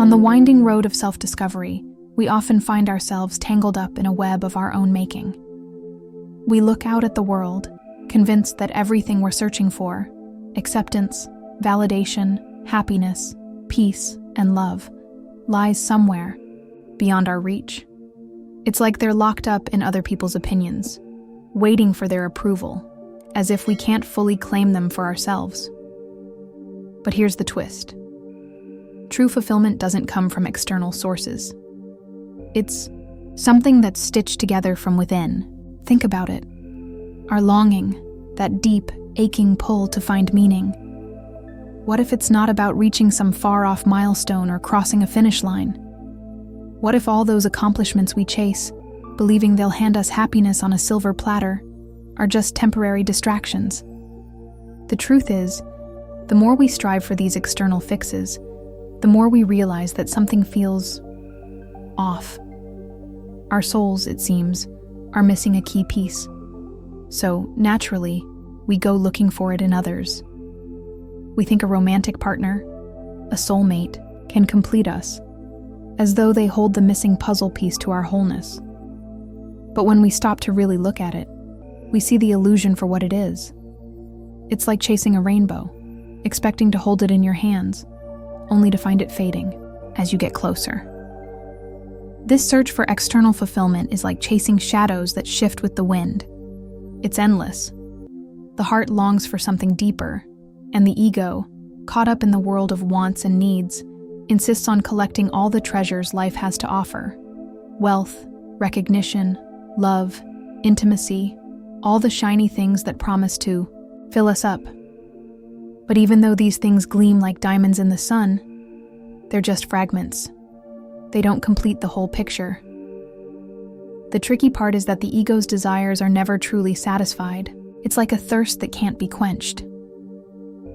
On the winding road of self-discovery, we often find ourselves tangled up in a web of our own making. We look out at the world, convinced that everything we're searching for, acceptance, validation, happiness, peace, and love, lies somewhere beyond our reach. It's like they're locked up in other people's opinions, waiting for their approval, as if we can't fully claim them for ourselves. But here's the twist. True fulfillment doesn't come from external sources. It's something that's stitched together from within. Think about it. Our longing, that deep, aching pull to find meaning. What if it's not about reaching some far-off milestone or crossing a finish line? What if all those accomplishments we chase, believing they'll hand us happiness on a silver platter, are just temporary distractions? The truth is, the more we strive for these external fixes, the more we realize that something feels off. Our souls, it seems, are missing a key piece. So, naturally, we go looking for it in others. We think a romantic partner, a soulmate, can complete us, as though they hold the missing puzzle piece to our wholeness. But when we stop to really look at it, we see the illusion for what it is. It's like chasing a rainbow, expecting to hold it in your hands, only to find it fading as you get closer. This search for external fulfillment is like chasing shadows that shift with the wind. It's endless. The heart longs for something deeper, and the ego, caught up in the world of wants and needs, insists on collecting all the treasures life has to offer. Wealth, recognition, love, intimacy, all the shiny things that promise to fill us up. But even though these things gleam like diamonds in the sun, they're just fragments. They don't complete the whole picture. The tricky part is that the ego's desires are never truly satisfied. It's like a thirst that can't be quenched.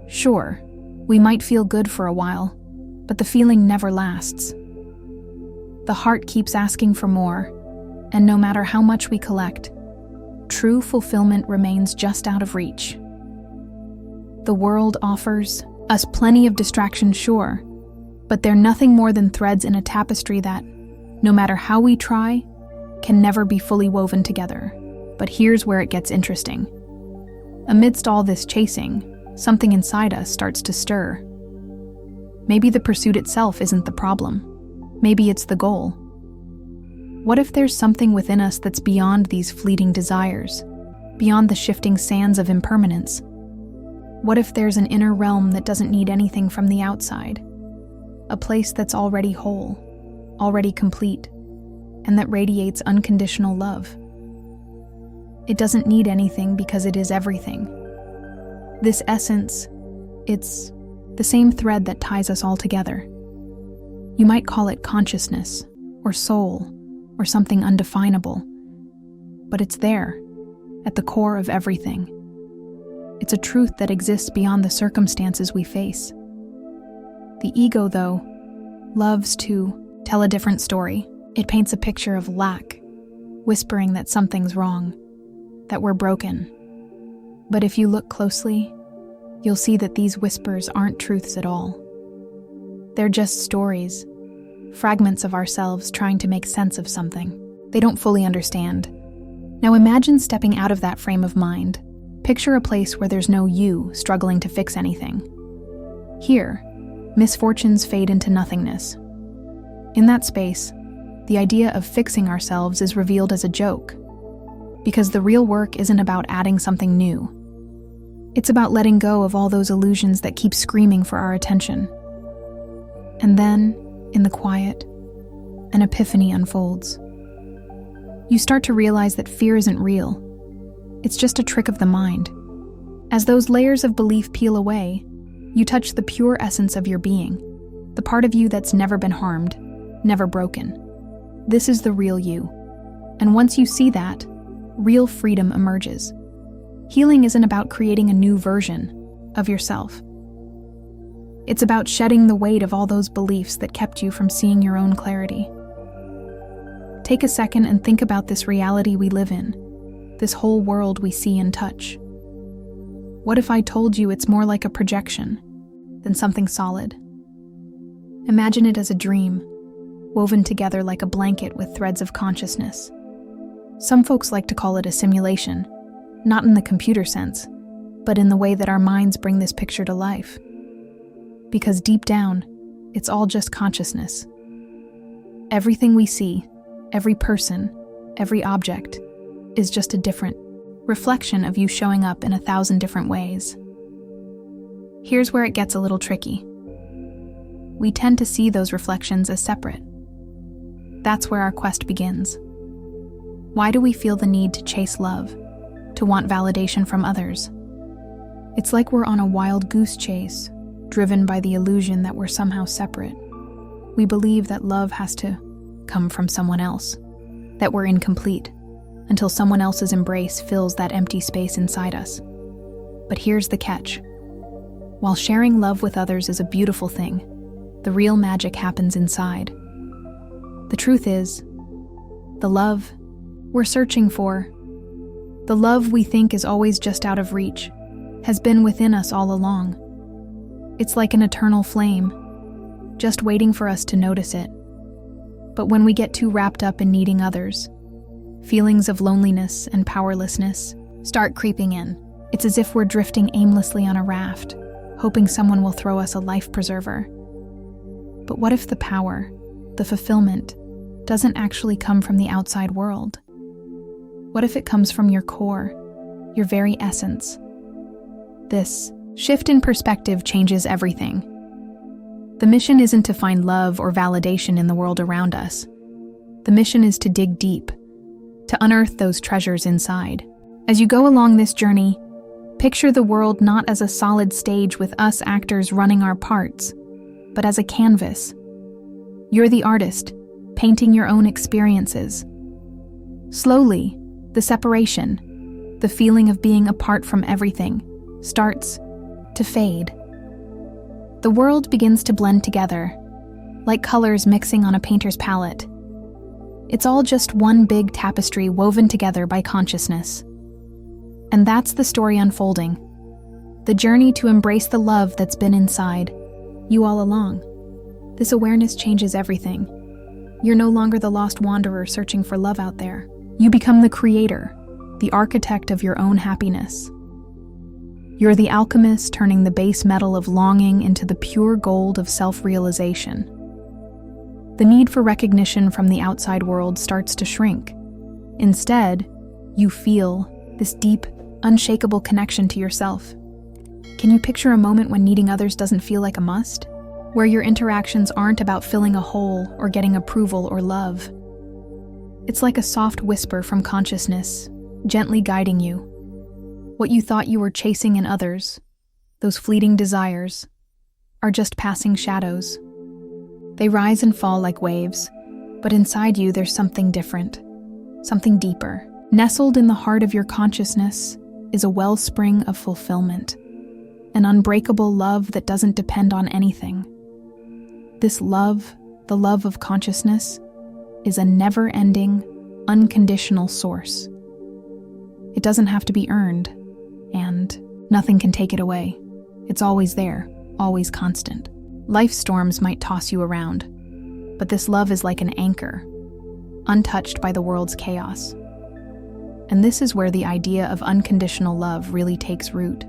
Sure, we might feel good for a while, but the feeling never lasts. The heart keeps asking for more, and no matter how much we collect, true fulfillment remains just out of reach. The world offers us plenty of distractions, sure, but they're nothing more than threads in a tapestry that, no matter how we try, can never be fully woven together. But here's where it gets interesting. Amidst all this chasing, something inside us starts to stir. Maybe the pursuit itself isn't the problem. Maybe it's the goal. What if there's something within us that's beyond these fleeting desires, beyond the shifting sands of impermanence? What if there's an inner realm that doesn't need anything from the outside? A place that's already whole, already complete, and that radiates unconditional love. It doesn't need anything because it is everything. This essence, it's the same thread that ties us all together. You might call it consciousness, or soul, or something undefinable, but it's there, at the core of everything. It's a truth that exists beyond the circumstances we face. The ego, though, loves to tell a different story. It paints a picture of lack, whispering that something's wrong, that we're broken. But if you look closely, you'll see that these whispers aren't truths at all. They're just stories, fragments of ourselves trying to make sense of something they don't fully understand. Now imagine stepping out of that frame of mind. Picture a place where there's no you struggling to fix anything. Here, misfortunes fade into nothingness. In that space, the idea of fixing ourselves is revealed as a joke, because the real work isn't about adding something new. It's about letting go of all those illusions that keep screaming for our attention. And then, in the quiet, an epiphany unfolds. You start to realize that fear isn't real. It's just a trick of the mind. As those layers of belief peel away, you touch the pure essence of your being, the part of you that's never been harmed, never broken. This is the real you. And once you see that, real freedom emerges. Healing isn't about creating a new version of yourself. It's about shedding the weight of all those beliefs that kept you from seeing your own clarity. Take a second and think about this reality we live in, this whole world we see and touch. What if I told you it's more like a projection than something solid? Imagine it as a dream, woven together like a blanket with threads of consciousness. Some folks like to call it a simulation, not in the computer sense, but in the way that our minds bring this picture to life. Because deep down, it's all just consciousness. Everything we see, every person, every object, is just a different reflection of you showing up in 1,000 different ways. Here's where it gets a little tricky. We tend to see those reflections as separate. That's where our quest begins. Why do we feel the need to chase love, to want validation from others? It's like we're on a wild goose chase, driven by the illusion that we're somehow separate. We believe that love has to come from someone else, that we're incomplete, until someone else's embrace fills that empty space inside us. But here's the catch. While sharing love with others is a beautiful thing, the real magic happens inside. The truth is, the love we're searching for, the love we think is always just out of reach, has been within us all along. It's like an eternal flame, just waiting for us to notice it. But when we get too wrapped up in needing others, feelings of loneliness and powerlessness start creeping in. It's as if we're drifting aimlessly on a raft, hoping someone will throw us a life preserver. But what if the power, the fulfillment, doesn't actually come from the outside world? What if it comes from your core, your very essence? This shift in perspective changes everything. The mission isn't to find love or validation in the world around us. The mission is to dig deep, to unearth those treasures inside. As you go along this journey, picture the world not as a solid stage with us actors running our parts, but as a canvas. You're the artist, painting your own experiences. Slowly, the separation, the feeling of being apart from everything, starts to fade. The world begins to blend together, like colors mixing on a painter's palette. It's all just one big tapestry woven together by consciousness. And that's the story unfolding. The journey to embrace the love that's been inside you all along. This awareness changes everything. You're no longer the lost wanderer searching for love out there. You become the creator, the architect of your own happiness. You're the alchemist turning the base metal of longing into the pure gold of self-realization. The need for recognition from the outside world starts to shrink. Instead, you feel this deep, unshakable connection to yourself. Can you picture a moment when needing others doesn't feel like a must? Where your interactions aren't about filling a hole or getting approval or love. It's like a soft whisper from consciousness, gently guiding you. What you thought you were chasing in others, those fleeting desires, are just passing shadows. They rise and fall like waves, but inside you there's something different, something deeper. Nestled in the heart of your consciousness is a wellspring of fulfillment, an unbreakable love that doesn't depend on anything. This love, the love of consciousness, is a never-ending, unconditional source. It doesn't have to be earned, and nothing can take it away. It's always there, always constant. Life storms might toss you around, but this love is like an anchor, untouched by the world's chaos. And this is where the idea of unconditional love really takes root.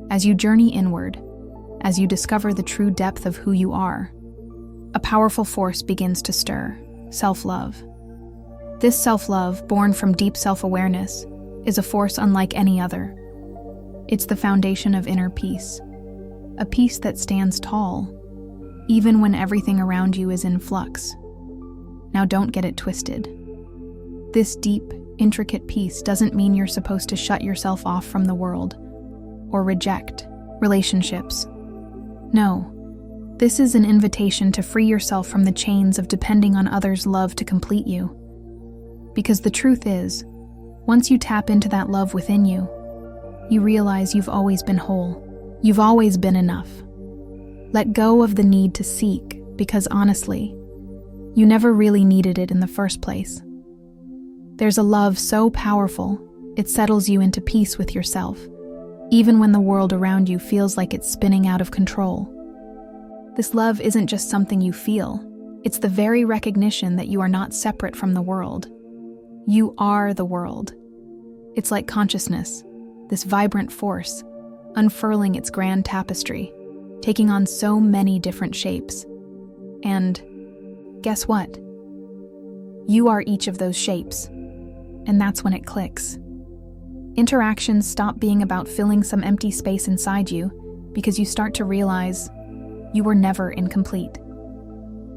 As you journey inward, as you discover the true depth of who you are, a powerful force begins to stir: self-love. This self-love, born from deep self-awareness, is a force unlike any other. It's the foundation of inner peace, a peace that stands tall, even when everything around you is in flux. Now don't get it twisted. This deep, intricate peace doesn't mean you're supposed to shut yourself off from the world or reject relationships. No, this is an invitation to free yourself from the chains of depending on others' love to complete you. Because the truth is, once you tap into that love within you, you realize you've always been whole. You've always been enough. Let go of the need to seek, because honestly, you never really needed it in the first place. There's a love so powerful, it settles you into peace with yourself, even when the world around you feels like it's spinning out of control. This love isn't just something you feel. It's the very recognition that you are not separate from the world. You are the world. It's like consciousness, this vibrant force, unfurling its grand tapestry, taking on so many different shapes. And guess what? You are each of those shapes. And that's when it clicks. Interactions stop being about filling some empty space inside you because you start to realize you were never incomplete.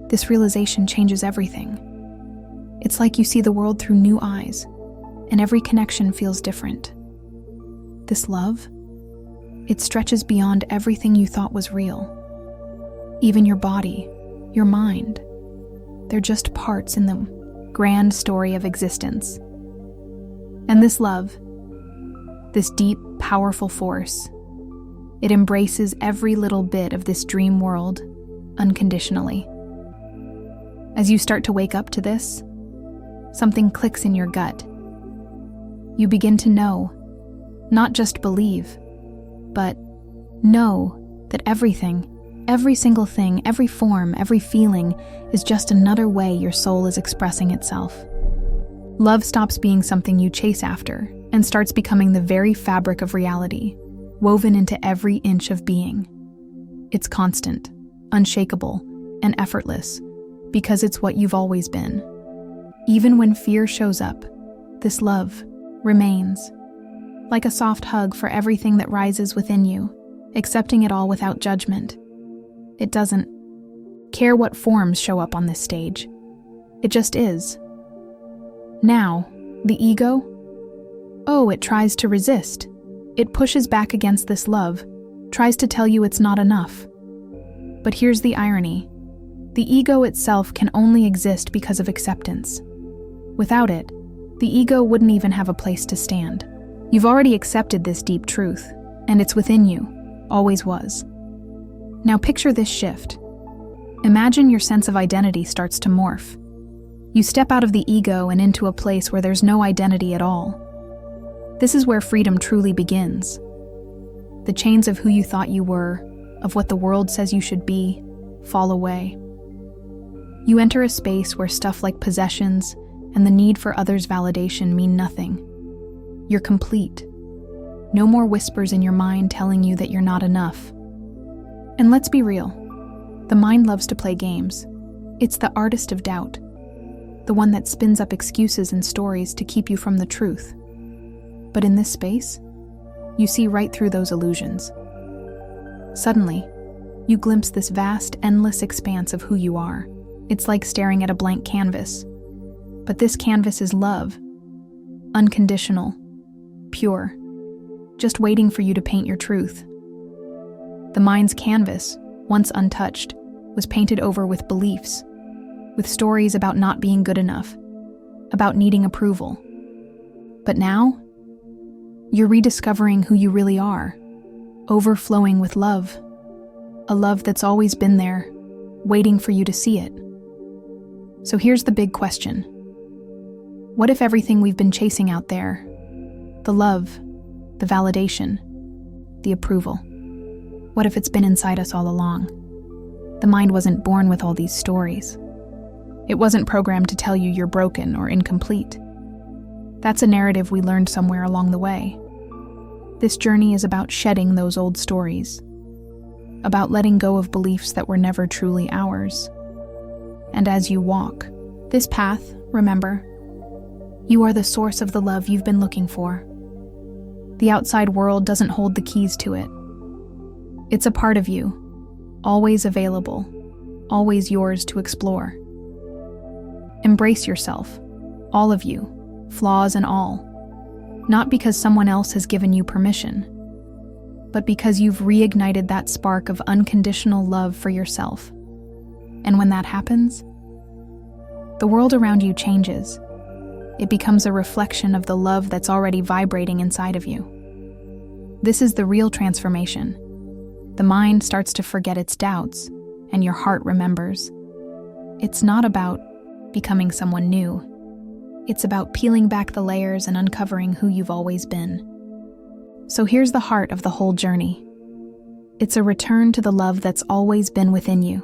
This realization changes everything. It's like you see the world through new eyes, and every connection feels different. This love, it stretches beyond everything you thought was real. Even your body, your mind, they're just parts in the grand story of existence. And this love, this deep, powerful force, it embraces every little bit of this dream world unconditionally. As you start to wake up to this, something clicks in your gut. You begin to know, not just believe, but know that everything, every single thing, every form, every feeling is just another way your soul is expressing itself. Love stops being something you chase after and starts becoming the very fabric of reality, woven into every inch of being. It's constant, unshakable, and effortless because it's what you've always been. Even when fear shows up, this love remains, like a soft hug for everything that rises within you, accepting it all without judgment. It doesn't care what forms show up on this stage. It just is. Now, the ego? Oh, it tries to resist. It pushes back against this love, tries to tell you it's not enough. But here's the irony. The ego itself can only exist because of acceptance. Without it, the ego wouldn't even have a place to stand. You've already accepted this deep truth, and it's within you, always was. Now picture this shift. Imagine your sense of identity starts to morph. You step out of the ego and into a place where there's no identity at all. This is where freedom truly begins. The chains of who you thought you were, of what the world says you should be, fall away. You enter a space where stuff like possessions and the need for others' validation mean nothing. You're complete. No more whispers in your mind telling you that you're not enough. And let's be real. The mind loves to play games. It's the artist of doubt. The one that spins up excuses and stories to keep you from the truth. But in this space, you see right through those illusions. Suddenly, you glimpse this vast, endless expanse of who you are. It's like staring at a blank canvas. But this canvas is love. Unconditional. Pure. Just waiting for you to paint your truth. The mind's canvas, once untouched, was painted over with beliefs, with stories about not being good enough, about needing approval. But now, you're rediscovering who you really are, overflowing with love, a love that's always been there, waiting for you to see it. So here's the big question. What if everything we've been chasing out there, the love, the validation, the approval, what if it's been inside us all along? The mind wasn't born with all these stories. It wasn't programmed to tell you you're broken or incomplete. That's a narrative we learned somewhere along the way. This journey is about shedding those old stories, about letting go of beliefs that were never truly ours. And as you walk this path, remember, you are the source of the love you've been looking for. The outside world doesn't hold the keys to it. It's a part of you, always available, always yours to explore. Embrace yourself, all of you, flaws and all, not because someone else has given you permission, but because you've reignited that spark of unconditional love for yourself. And when that happens, the world around you changes. It becomes a reflection of the love that's already vibrating inside of you. This is the real transformation. The mind starts to forget its doubts, and your heart remembers. It's not about becoming someone new. It's about peeling back the layers and uncovering who you've always been. So here's the heart of the whole journey. It's a return to the love that's always been within you.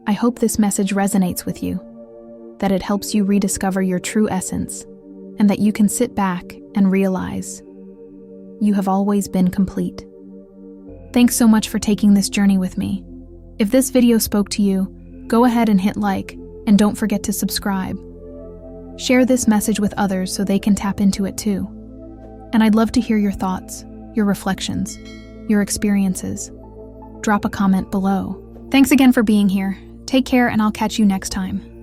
I hope this message resonates with you, that it helps you rediscover your true essence, and that you can sit back and realize you have always been complete. Thanks so much for taking this journey with me. If this video spoke to you, go ahead and hit like, and don't forget to subscribe. Share this message with others so they can tap into it too. And I'd love to hear your thoughts, your reflections, your experiences. Drop a comment below. Thanks again for being here. Take care, and I'll catch you next time.